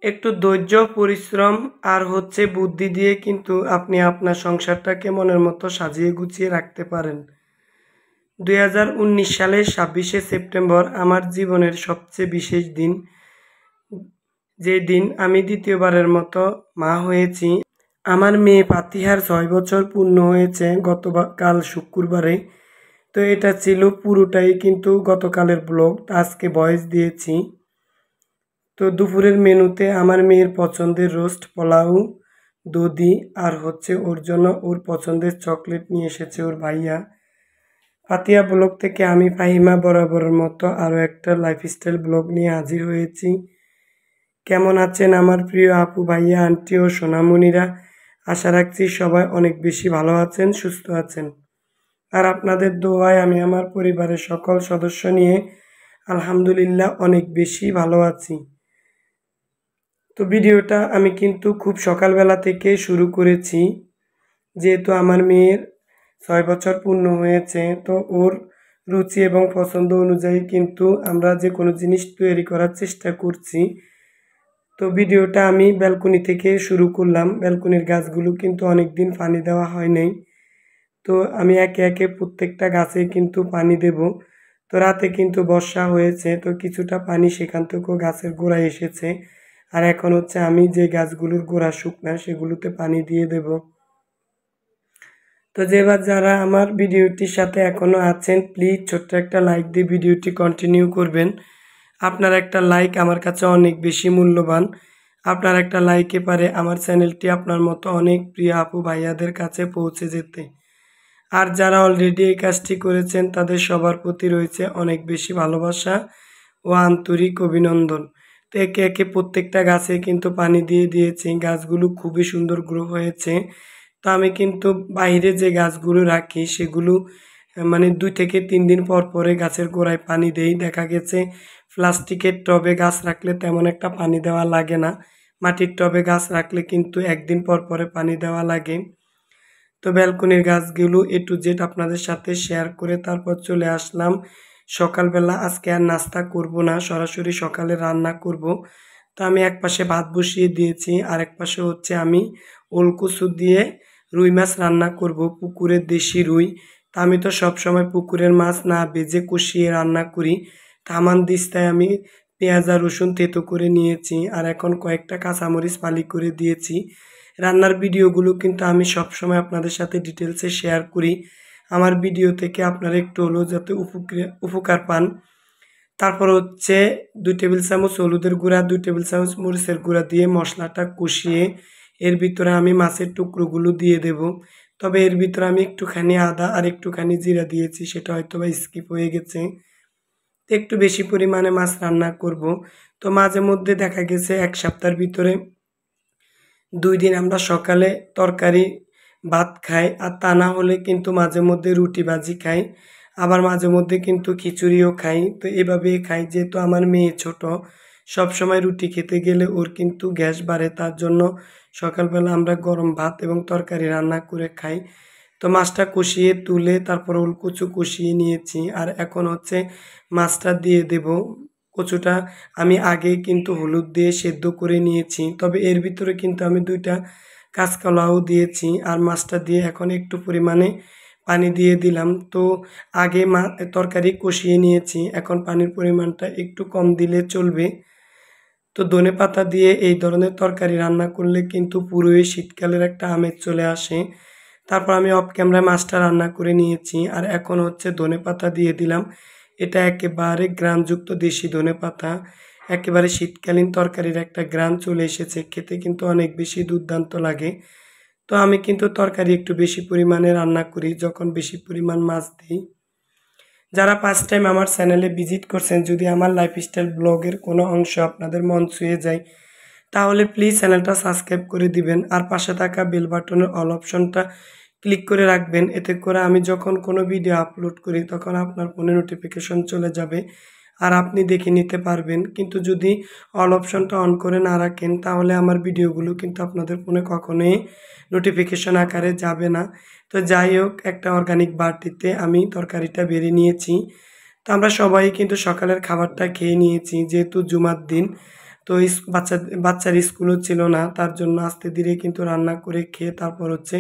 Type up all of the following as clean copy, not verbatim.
একটু ধৈর্য, পরিশ্রম আর বুদ্ধি দিয়ে কিন্তু আপনি আপনার সংসারটাকে মনের মতো সাজিয়ে গুছিয়ে রাখতে পারেন। 2019 সালের 26শে সেপ্টেম্বর আমার জীবনের সবচেয়ে বিশেষ দিন। যে দিন আমি দ্বিতীয়বারের মতো মা হয়েছি। আমার মেয়ে ফাতিহার 6 বছর পূর্ণ হয়েছে গতকাল শুক্রবারে। তো এটা ছিল পুরোটাই কিন্তু গতকালের ব্লগ। আজকে ভয়েস দিয়েছি। তো দুপুরের মেনুতে আমার মেয়ের পছন্দের রোস্ট পোলাও, দধি আর ওর জন্য ওর পছন্দের চকলেট নিয়ে এসেছে ওর ভাইয়া। ফাতিয়া ব্লগ থেকে আমি ফাহিমা বরাবরের মতো আরও একটা লাইফস্টাইল ব্লগ নিয়ে হাজির হয়েছি। কেমন আছেন আমার প্রিয় আপু, ভাইয়া, আন্টি ও সোনামণিরা? আশা রাখছি সবাই অনেক বেশি ভালো আছেন, সুস্থ আছেন। আর আপনাদের দোয়ায় আমি আমার পরিবারের সকল সদস্য নিয়ে আলহামদুলিল্লাহ অনেক বেশি ভালো আছি। তো ভিডিওটা আমি কিন্তু খুব সকালবেলা থেকে শুরু করেছি, যেহেতু আমার মেয়ের 6 বছর পূর্ণ হয়েছে। তো ওর রুচি এবং পছন্দ অনুযায়ী কিন্তু আমরা যে কোনো জিনিস তৈরি করার চেষ্টা করছি। তো ভিডিওটা আমি ব্যালকনি থেকে শুরু করলাম। ব্যালকনির গাছগুলো কিন্তু অনেক দিন পানি দেওয়া হয় নাই। তো আমি একে একে প্রত্যেকটা গাছে কিন্তু পানি দেব। তো রাতে কিন্তু বর্ষা হয়েছে, তো কিছুটা পানি সেখান থেকেও গাছের গোড়ায় এসেছে। আর এখন আমি যে গাছগুলোর গোড়া শুকনা সেগুলোতে পানি দিয়ে দেব। তো যারা আমার ভিডিওটির সাথে এখনও আছেন, প্লিজ ছোট্ট একটা লাইক দিয়ে ভিডিওটি কন্টিনিউ করবেন। আপনার একটা লাইক আমার কাছে অনেক বেশি মূল্যবান। আপনার একটা লাইকে পারে আমার চ্যানেলটি আপনার মতো অনেক প্রিয় আপু ভাইয়াদের কাছে পৌঁছে যেতে। আর যারা অলরেডি এই কাজটি করেছেন তাদের সবার প্রতি রয়েছে অনেক বেশি ভালোবাসা ও আন্তরিক অভিনন্দন। তো একে একে প্রত্যেকটা গাছে কিন্তু পানি দিয়ে দিয়েছি। গাছগুলো খুবই সুন্দর গ্রো হয়েছে। তো আমি কিন্তু বাইরে যে গাছগুলো রাখি সেগুলো মানে 2 থেকে 3 দিন পর পরে গাছের গোড়ায় পানি দেই। দেখা গেছে প্লাস্টিকের টবে গাছ রাখলে তেমন একটা পানি দেওয়া লাগে না। মাটির টবে গাছ রাখলে কিন্তু একদিন পর পরে পানি দেওয়া লাগে। তো ব্যালকনির গাছগুলো A to Z আপনাদের সাথে শেয়ার করে তারপর চলে আসলাম সকালবেলা। আজকে আর নাস্তা করব না, সরাসরি সকালে রান্না করব। তো আমি এক পাশে ভাত বসিয়ে দিয়েছি, আর এক পাশে আমি ওলকচু দিয়ে রুই মাছ রান্না করব, পুকুরের দেশি রুই। তা আমি তো সবসময় পুকুরের মাছ না ভেজে কষিয়ে রান্না করি। তামান দিস্তায় আমি পেঁয়াজ আর রসুন তেতো করে নিয়েছি, আর এখন কয়েকটা কাঁচামরিচ ফালি করে দিয়েছি। রান্নার ভিডিওগুলো কিন্তু আমি সবসময় আপনাদের সাথে ডিটেলসে শেয়ার করি। আমার ভিডিও থেকে আপনারা একটু হলেও যাতে উপকার পান। তারপর 2 টেবিল চামচ হলুদের গুঁড়া, 2 টেবিল চামচ মরিচের গুঁড়া দিয়ে মশলাটা কষিয়ে এর ভিতরে আমি মাছের টুকরোগুলো দিয়ে দেব। তবে এর ভিতরে আমি একটুখানি আদা আর একটুখানি জিরা দিয়েছি, সেটা হয়তো বা স্কিপ হয়ে গেছে। একটু বেশি পরিমাণে মাছ রান্না করব। তো মাঝে মধ্যে দেখা গেছে এক সপ্তাহের ভিতরে 2 দিন আমরা সকালে তরকারি ভাত খাই, আর তা না হলে কিন্তু মাঝে মধ্যে রুটি ভাজি খাই, আবার মাঝে মধ্যে কিন্তু খিচুড়িও খাই। তো এভাবেই খাই, যেহেতু আমার মেয়ে ছোট, সবসময় রুটি খেতে গেলে ওর কিন্তু গ্যাস বাড়ে। তার জন্য সকালবেলা আমরা গরম ভাত এবং তরকারি রান্না করে খাই। তো মাছটা কষিয়ে তুলে তারপর ওলকচু কষিয়ে নিয়েছি, আর এখন মাছটা দিয়ে দেব। কচুটা আমি আগে কিন্তু হলুদ দিয়ে সেদ্ধ করে নিয়েছি, তবে এর ভিতরে কিন্তু আমি 2টা কাঁচকলাও দিয়েছি, আর মাছটা দিয়ে এখন একটু পরিমাণে পানি দিয়ে দিলাম। তো আগে তরকারি কষিয়ে নিয়েছি, এখন পানির পরিমাণটা একটু কম দিলে চলবে। তো ধনেপাতা দিয়ে এই ধরনের তরকারি রান্না করলে কিন্তু পুরোই শীতকালের একটা আমেজ চলে আসে। তারপর আমি অফ ক্যামেরায় মাছটা রান্না করে নিয়েছি, আর এখন ধনেপাতা দিয়ে দিলাম। এটা একেবারে গ্রানযুক্ত দেশি ধনেপাতা, একেবারে শীতকালীন তরকারির একটা গ্রান চলে এসেছে, খেতে কিন্তু অনেক বেশি দুর্দান্ত লাগে। তো আমি কিন্তু তরকারি একটু বেশি পরিমাণে রান্না করি যখন বেশি পরিমাণ মাছ দিই। যারা ফার্স্ট টাইম আমার চ্যানেলে ভিজিট করছেন, যদি আমার লাইফস্টাইল ব্লগের কোনো অংশ আপনাদের মন ছুঁয়ে যায় তাহলে প্লিজ চ্যানেলটা সাবস্ক্রাইব করে দিবেন, আর পাশে থাকা বেল বাটনের অল অপশনটা ক্লিক করে রাখবেন। এতে করে আমি যখন কোনো ভিডিও আপলোড করি তখন আপনার ফোনে নোটিফিকেশন চলে যাবে, আর আপনি দেখে নিতে পারবেন। কিন্তু যদি অল অপশনটা অন করে না রাখেন তাহলে আমার ভিডিওগুলো কিন্তু আপনাদের ফোনে কখনোই নোটিফিকেশন আকারে যাবে না। তো যাই হোক, একটা অর্গানিক বাটিতে আমি তরকারিটা বেড়ে নিয়েছি। তো আমরা সবাই কিন্তু সকালের খাবারটা খেয়ে নিয়েছি, যেহেতু জুমার দিন। তো বাচ্চার স্কুলও ছিল না, তার জন্য আস্তে ধীরে কিন্তু রান্না করে খেয়ে তারপর হচ্ছে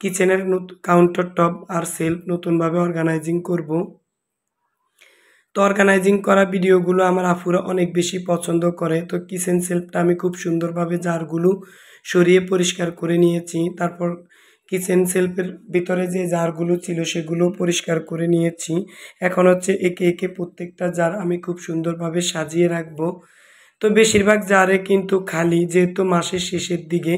কিচেনের কাউন্টার টপ আর সেলফ নতুনভাবে অর্গানাইজিং করব। তো অর্গানাইজিং করা ভিডিওগুলো আমার আপুরা অনেক বেশি পছন্দ করে। তো কিচেন সেলফটা আমি খুব সুন্দরভাবে জারগুলো সরিয়ে পরিষ্কার করে নিয়েছি। তারপর কিচেন সেলফের ভিতরে যে জারগুলো ছিল সেগুলো পরিষ্কার করে নিয়েছি। এখন হচ্ছে একে একে প্রত্যেকটা জার আমি খুব সুন্দরভাবে সাজিয়ে রাখবো। তো বেশিরভাগ জারে কিন্তু খালি, যেহেতু মাসের শেষের দিকে,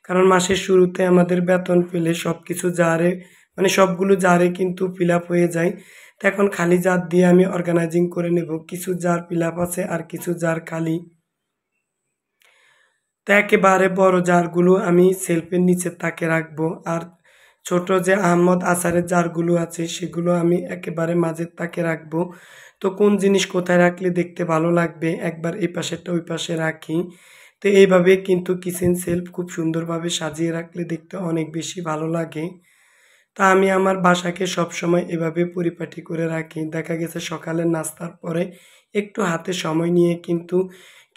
কারণ মাসের শুরুতে আমাদের বেতন পেলে সব কিছু জারে মানে সবগুলো জারে কিন্তু ফিল আপ হয়ে যায়। তো এখন খালি জার দিয়ে আমি অর্গানাইজিং করে নেব। কিছু জার ফিল আপ আছে আর কিছু জার খালি। তো একেবারে বড় জারগুলো আমি সেলফের নিচের তাকে রাখবো, আর ছোট যে আহমদ আচারের জারগুলো আছে সেগুলো আমি একেবারে মাঝের তাকে রাখবো। তো কোন জিনিস কোথায় রাখলে দেখতে ভালো লাগবে, একবার এই পাশেরটা ওই পাশে রাখি। তো এইভাবে কিন্তু কিচেন সেলফ খুব সুন্দরভাবে সাজিয়ে রাখলে দেখতে অনেক বেশি ভালো লাগে। তা আমি আমার বাসাকে সবসময় এভাবে পরিপাটি করে রাখি। দেখা গেছে সকালের নাস্তার পরে একটু হাতে সময় নিয়ে কিন্তু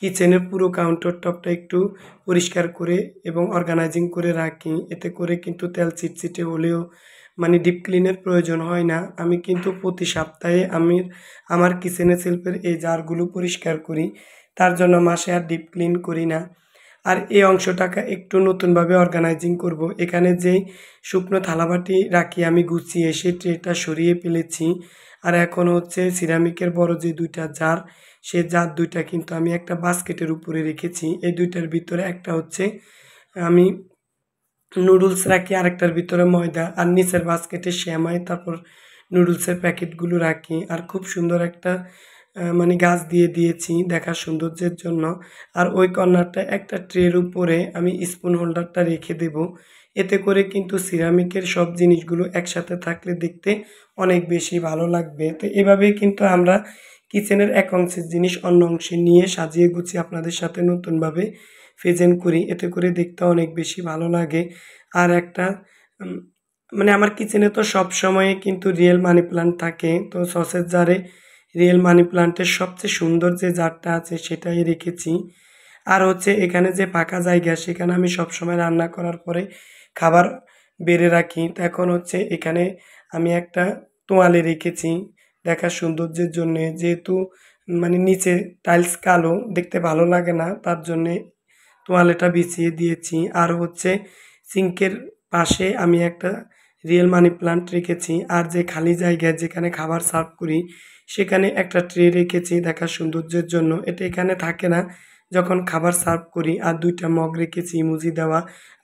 কিচেনের পুরো কাউন্টার টপটা একটু পরিষ্কার করে এবং অর্গানাইজিং করে রাখি। এতে করে কিন্তু তেল চিটচিটে হলেও মানে ডিপ ক্লিনের প্রয়োজন হয় না। আমি কিন্তু প্রতি সপ্তাহে আমার কিচেনের সেলফের এই জারগুলো পরিষ্কার করি। তার জন্য মাসে আর ডিপ ক্লিন করি না। আর এই অংশটাকে একটু নতুনভাবে অর্গানাইজিং করব। এখানে যেই শুকনো থালাবাটি রাখি আমি গুছিয়ে সেই ট্রেটা সরিয়ে ফেলেছি। আর এখন হচ্ছে সিরামিকের বড় যে দুইটা জার, সে জার দুইটা কিন্তু আমি একটা বাস্কেটের উপরে রেখেছি। এই দুইটার ভিতরে একটা হচ্ছে আমি নুডলস রাখি, আরেকটার ভিতরে ময়দা, আর নিচের বাস্কেটে সেমাই, তারপর নুডলসের প্যাকেটগুলো রাখি। আর খুব সুন্দর একটা মানে গাছ দিয়ে দিয়েছি দেখার সৌন্দর্যের জন্য। আর ওই কর্নারটা একটা ট্রের উপরে আমি স্পুন হোল্ডারটা রেখে দেব। এতে করে কিন্তু সিরামিকের সব জিনিসগুলো একসাথে থাকলে দেখতে অনেক বেশি ভালো লাগবে। তো এভাবেই কিন্তু আমরা কিচেনের এক অংশের জিনিস অন্য অংশে নিয়ে সাজিয়ে গুছিয়ে আপনাদের সাথে নতুনভাবে প্রেজেন্ট করি। এতে করে দেখতে অনেক বেশি ভালো লাগে। আর একটা উম মানে আমার কিচেনে তো সবসময় কিন্তু রিয়েল মানি প্লান্ট থাকে। তো সসের জারে রিয়েল মানি প্লান্টের সবচেয়ে সুন্দর যে জারটা আছে সেটাই রেখেছি। আর হচ্ছে এখানে যে ফাঁকা জায়গা সেখানে আমি সবসময় রান্না করার পরে খাবার বেড়ে রাখি। তো এখন হচ্ছে এখানে আমি একটা তোয়ালে রেখেছি দেখার সৌন্দর্যের জন্যে। যেহেতু মানে নিচে টাইলস কালো, দেখতে ভালো লাগে না, তার জন্যে তোয়ালেটা বিছিয়ে দিয়েছি। আর হচ্ছে সিঙ্কের পাশে আমি একটা রিয়েল মানি প্লান্ট রেখেছি। আর যে খালি জায়গায় যেখানে খাবার সার্ভ করি সেখানে একটা ট্রে রেখেছি দেখার সৌন্দর্যের জন্য। এটা এখানে থাকে না যখন খাবার সার্ভ করি। আর দুইটা মগ রেখেছি ইমোজি দেওয়া।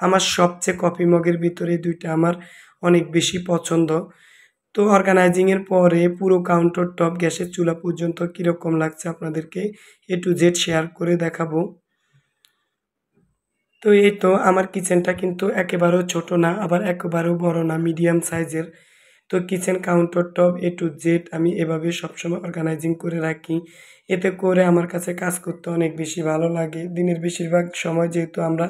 আমার সবচেয়ে কফি মগের ভিতরে দুইটা আমার অনেক বেশি পছন্দ। তো অর্গানাইজিংয়ের পরে পুরো কাউন্টার টপ গ্যাসের চুলা পর্যন্ত কীরকম লাগছে আপনাদেরকে A to Z শেয়ার করে দেখাবো। তো এই তো আমার কিচেনটা কিন্তু একেবারেও ছোট না, আবার একেবারেও বড় না, মিডিয়াম সাইজের। তো kitchen counter top A to Z আমি এভাবে সবসময় অর্গানাইজিং করে রাখি। এতে করে আমার কাছে কাজ করতে অনেক বেশি ভালো লাগে। দিনের বেশিরভাগ সময় যেহেতু আমরা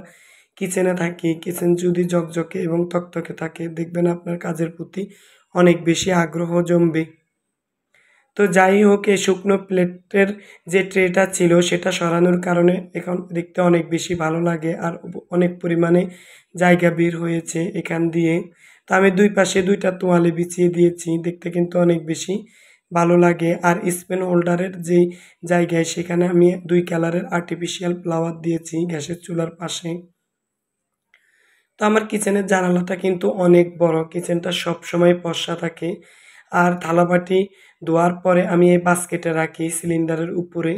কিচেনে থাকি, কিচেন যদি ঝকঝকে এবং তকতকে থাকে দেখবেন আপনার কাজের প্রতি অনেক বেশি আগ্রহ জমবে। তো যাই হোক, এই শুকনো প্লেটের যে ট্রেটা ছিল সেটা সরানোর কারণে এখন দেখতে অনেক বেশি ভালো লাগে। আর অনেক পরিমাণে জায়গা বের হয়েছে এখান দিয়ে। তো আমি দুই পাশে দুইটা তোয়ালে বিছিয়ে দিয়েছি, দেখতে কিন্তু অনেক বেশি ভালো লাগে। আর স্পুন হোল্ডারের যেই জায়গায় সেখানে আমি দুই কালারের আর্টিফিশিয়াল ফ্লাওয়ার দিয়েছি গ্যাসের চুলার পাশে। তো আমার কিচেনের জানালাটা কিন্তু অনেক বড়, কিচেনটা সবসময় ফর্সা থাকে। আর থালাবাটি ধোয়ার পরে আমি এই বাস্কেটে রাখি সিলিন্ডারের উপরে।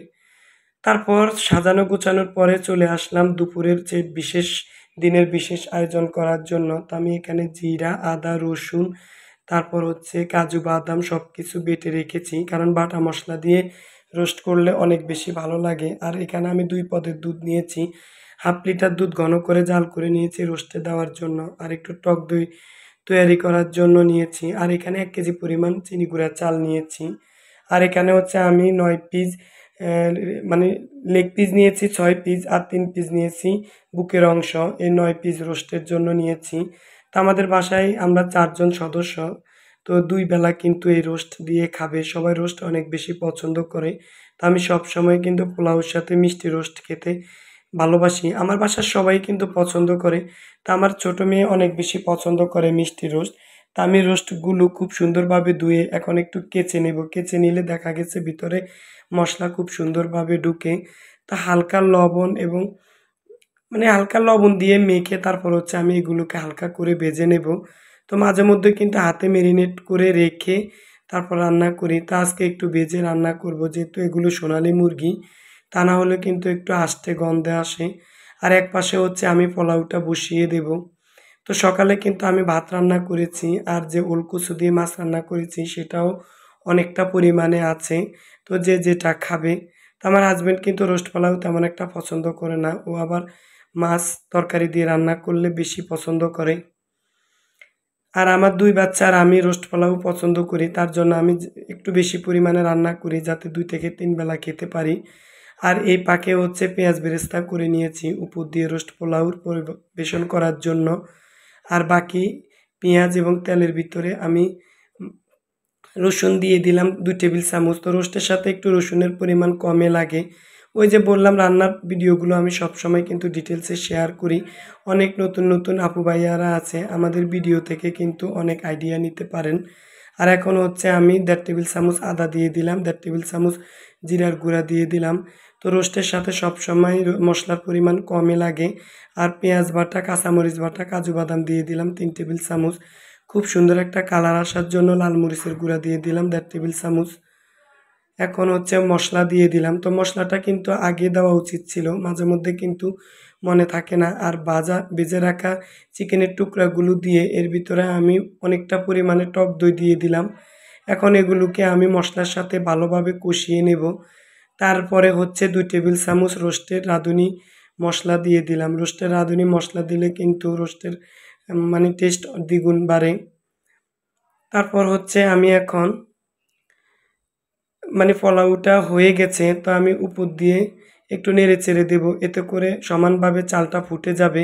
তারপর সাজানো গোছানোর পরে চলে আসলাম দুপুরের যে দিনের বিশেষ আয়োজন করার জন্য। তো আমি এখানে জিরা, আদা, রসুন, তারপর হচ্ছে কাজু বাদাম সব কিছু বেটে রেখেছি, কারণ বাটা মশলা দিয়ে রোস্ট করলে অনেক বেশি ভালো লাগে। আর এখানে আমি 2 পদের দুধ নিয়েছি, হাফ লিটার দুধ ঘন করে জাল করে নিয়েছি রোস্টে দেওয়ার জন্য। আর একটু টক দই তৈরি করার জন্য নিয়েছি। আর এখানে 1 কেজি পরিমাণ চিনি গুঁড়া চাল নিয়েছি। আর এখানে হচ্ছে আমি 9 পিস মানে লেগ পিস নিয়েছি, 6 পিস, আর 3 পিস নিয়েছি বুকের অংশ। এই 9 পিস রোস্টের জন্য নিয়েছি। তো আমাদের বাসায় আমরা 4 জন সদস্য। তো 2 বেলা কিন্তু এই রোস্ট দিয়ে খাবে সবাই, রোস্ট অনেক বেশি পছন্দ করে। তো আমি সবসময় কিন্তু পোলাওর সাথে মিষ্টি রোস্ট খেতে ভালোবাসি। আমার বাসার সবাই কিন্তু পছন্দ করে। তা আমার ছোটো মেয়ে অনেক বেশি পছন্দ করে মিষ্টি রোস্ট। তা আমি রোস্টগুলো খুব সুন্দরভাবে ধুয়ে এখন একটু কেচে নেব। কেচে নিলে দেখা গেছে ভিতরে মশলা খুব সুন্দরভাবে ঢুকে। তা হালকা লবণ এবং হালকা লবণ দিয়ে মেখে তারপর হচ্ছে আমি এগুলোকে হালকা করে ভেজে নেব। তো মাঝে মধ্যে কিন্তু হাতে মেরিনেট করে রেখে তারপর রান্না করি। তা আজকে একটু ভেজে রান্না করব, যেহেতু এগুলো সোনালী মুরগি। তা না হলে কিন্তু একটু আষ্টে গন্ধে আসে। আর এক পাশে হচ্ছে আমি পোলাওটা বসিয়ে দেব। তো সকালে কিন্তু আমি ভাত রান্না করেছি, আর যে ওলকচু দিয়ে মাছ রান্না করেছি সেটাও অনেকটা পরিমাণে আছে। তো যে যেটা খাবে। তো আমার হাজব্যান্ড কিন্তু রোস্ট পোলাও তেমন একটা পছন্দ করে না। ও আবার মাছ তরকারি দিয়ে রান্না করলে বেশি পছন্দ করে। আর আমার ২ বাচ্চা আর আমি রোস্ট পোলাও পছন্দ করি। তার জন্য আমি একটু বেশি পরিমাণে রান্না করি, যাতে ২ থেকে ৩ বেলা খেতে পারি। আর এই পাকে হচ্ছে পেঁয়াজ বেরেস্তা করে নিয়েছি উপর দিয়ে রোস্ট পোলাওর পরিবেশন করার জন্য। আর বাকি পেঁয়াজ এবং তেলের ভিতরে আমি রসুন দিয়ে দিলাম ২ টেবিল চামচ। তো রোস্টের সাথে একটু রসুনের পরিমাণ কমে লাগে। ওই যে বললাম, রান্নার ভিডিওগুলো আমি সবসময় কিন্তু ডিটেলসে শেয়ার করি। অনেক নতুন নতুন আপু ভাইয়ারা আছে, আমাদের ভিডিও থেকে কিন্তু অনেক আইডিয়া নিতে পারেন। আর এখন হচ্ছে আমি ১.৫ টেবিল চামচ আদা দিয়ে দিলাম, ১.৫ টেবিল চামচ জিরার গুঁড়া দিয়ে দিলাম। তো রোস্টের সাথে সবসময় মশলার পরিমাণ কমে লাগে। আর পেঁয়াজ বাটা, কাঁচামরিচ বাটা, কাজু বাদাম দিয়ে দিলাম ৩ টেবিল চামচ। খুব সুন্দর একটা কালার আসার জন্য লাল মরিচের গুঁড়া দিয়ে দিলাম ১.৫ টেবিল চামচ। এখন হচ্ছে মশলা দিয়ে দিলাম। তো মশলাটা কিন্তু আগে দেওয়া উচিত ছিল, মাঝে মধ্যে কিন্তু মনে থাকে না। আর ভেজে রাখা চিকেনের টুকরাগুলো দিয়ে এর ভিতরে আমি অনেকটা পরিমাণে টক দই দিয়ে দিলাম। এখন এগুলোকে আমি মশলার সাথে ভালোভাবে কষিয়ে নেব। তারপরে হচ্ছে ২ টেবিল চামচ রোস্টের রাঁধুনি মশলা দিয়ে দিলাম। রোস্টের রাঁধুনি মশলা দিলে কিন্তু রোস্টের টেস্ট দ্বিগুণ বাড়ে। তারপর হচ্ছে আমি এখন পোলাওটা হয়ে গেছে, তো আমি উপর দিয়ে একটু নেড়ে চেড়ে দেবো, এতে করে সমানভাবে চালটা ফুটে যাবে।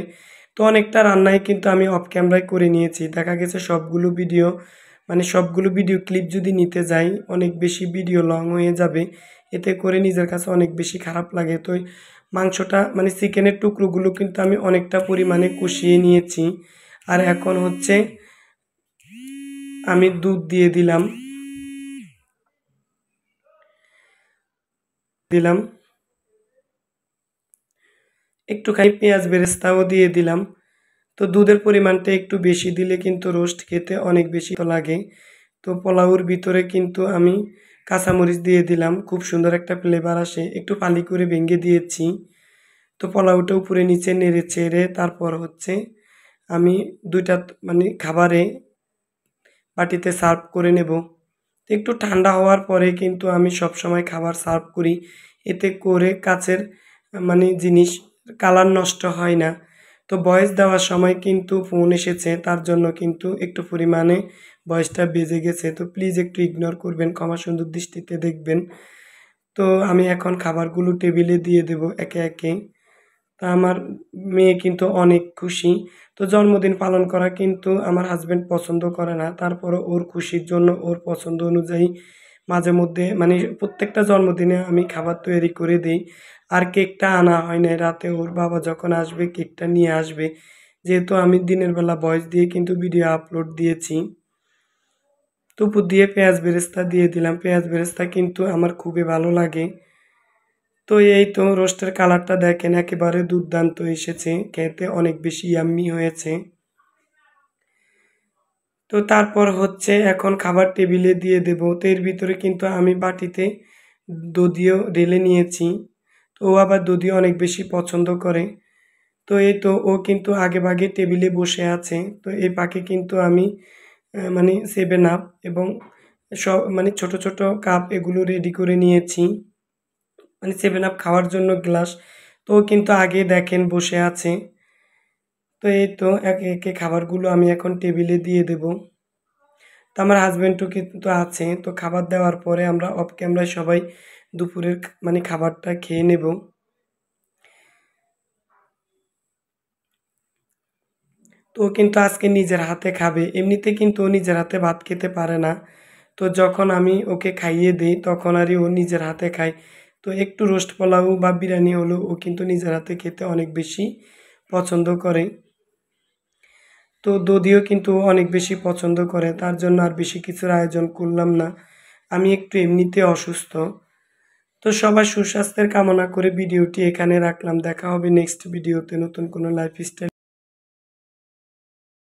তো অনেকটা রান্নাই কিন্তু আমি অফ ক্যামেরায় করে নিয়েছি। দেখা গেছে সবগুলো ভিডিও ক্লিপ যদি নিতে যাই অনেক বেশি ভিডিও লং হয়ে যাবে, এতে করে নিজের কাছে অনেক বেশি খারাপ লাগে। তো মাংসটা চিকেনের টুকরোগুলো কিন্তু আমি অনেকটা পরিমাণে কষিয়ে নিয়েছি। আর এখন হচ্ছে আমি দুধ দিয়ে দিলাম একটুখানি পেঁয়াজ বেরেস্তাও দিয়ে দিলাম। তো দুধের পরিমাণটা একটু বেশি দিলে কিন্তু রোস্ট খেতে অনেক বেশি লাগে। তো পোলাওর ভিতরে কিন্তু আমি কাঁচামরিচ দিয়ে দিলাম, খুব সুন্দর একটা ফ্লেভার আসে। একটু ফালি করে ভেঙে দিয়েছি। তো পোলাওটা উপরে নিচে নেড়ে চেড়ে তারপর হচ্ছে আমি ২টা খাবারে বাটিতে সার্ভ করে নেব। একটু ঠান্ডা হওয়ার পরে কিন্তু আমি সবসময় খাবার সার্ভ করি, এতে করে কাচের জিনিস কালার নষ্ট হয় না। তো ভয়েস দেওয়ার সময় কিন্তু ফোন এসেছে, তার জন্য কিন্তু একটু পরিমাণে ভয়েসটা বেজে গেছে। তো প্লিজ একটু ইগনোর করবেন, ক্ষমা সুন্দর দৃষ্টিতে দেখবেন। তো আমি এখন খাবারগুলো টেবিলে দিয়ে দেব একে একে। তা আমার মেয়ে কিন্তু অনেক খুশি। তো জন্মদিন পালন করা কিন্তু আমার হাজব্যান্ড পছন্দ করে না। তারপরও ওর খুশির জন্য ওর পছন্দ অনুযায়ী মাঝে মধ্যে প্রত্যেকটা জন্মদিনে আমি খাবার তৈরি করে দেই। আর কেকটা আনা হয় নাই, রাতে ওর বাবা যখন আসবে কেকটা নিয়ে আসবে। যেহেতু আমি দিনের বেলা ভয়েস দিয়ে কিন্তু ভিডিও আপলোড দিয়েছি। তো উপর দিয়ে পেঁয়াজ বেরেস্তা দিয়ে দিলাম। পেঁয়াজ বেরেস্তা কিন্তু আমার খুবই ভালো লাগে। তো এই তো রোস্টের কালারটা দেখেন, একেবারে দুর্দান্ত এসেছে, খেতে অনেক বেশি ইয়াম্মি হয়েছে। তো তারপর হচ্ছে এখন খাবার টেবিলে দিয়ে দেব। তো এর ভিতরে কিন্তু আমি বাটিতে দধিও ঢেলে নিয়েছি। তো ও আবার দধিও অনেক বেশি পছন্দ করে। তো এই তো ও কিন্তু আগেভাগে টেবিলে বসে আছে। তো এই পাকে কিন্তু আমি 7 আপ এবং সব ছোট ছোট কাপ এগুলো রেডি করে নিয়েছি, 7 আপ খাওয়ার জন্য গ্লাস। তো ও কিন্তু আগে দেখেন বসে আছে। তো এই তো একে একে খাবারগুলো আমি এখন টেবিলে দিয়ে দেব। তো আমার হাজব্যান্ডও কিন্তু আছে। তো খাবার দেওয়ার পরে আমরা অফ ক্যামেরায় সবাই দুপুরের খাবারটা খেয়ে নেব। তো ও কিন্তু আজকে নিজের হাতে খাবে। এমনিতে কিন্তু ও নিজের হাতে ভাত খেতে পারে না। তো যখন আমি ওকে খাইয়ে দিই তখন ও নিজের হাতে খায়। তো একটু রোস্ট পোলাও বা বিরিয়ানি হলেও ও কিন্তু নিজের হাতে খেতে অনেক বেশি পছন্দ করে। তো দদিও কিন্তু অনেক বেশি পছন্দ করে, তার জন্য আর বেশি কিছুর আয়োজন করলাম না। আমি একটু এমনিতে অসুস্থ। তো সবার সুস্বাস্থ্যের কামনা করে ভিডিওটি এখানে রাখলাম। দেখা হবে নেক্সট ভিডিওতে নতুন কোনো লাইফস্টাইল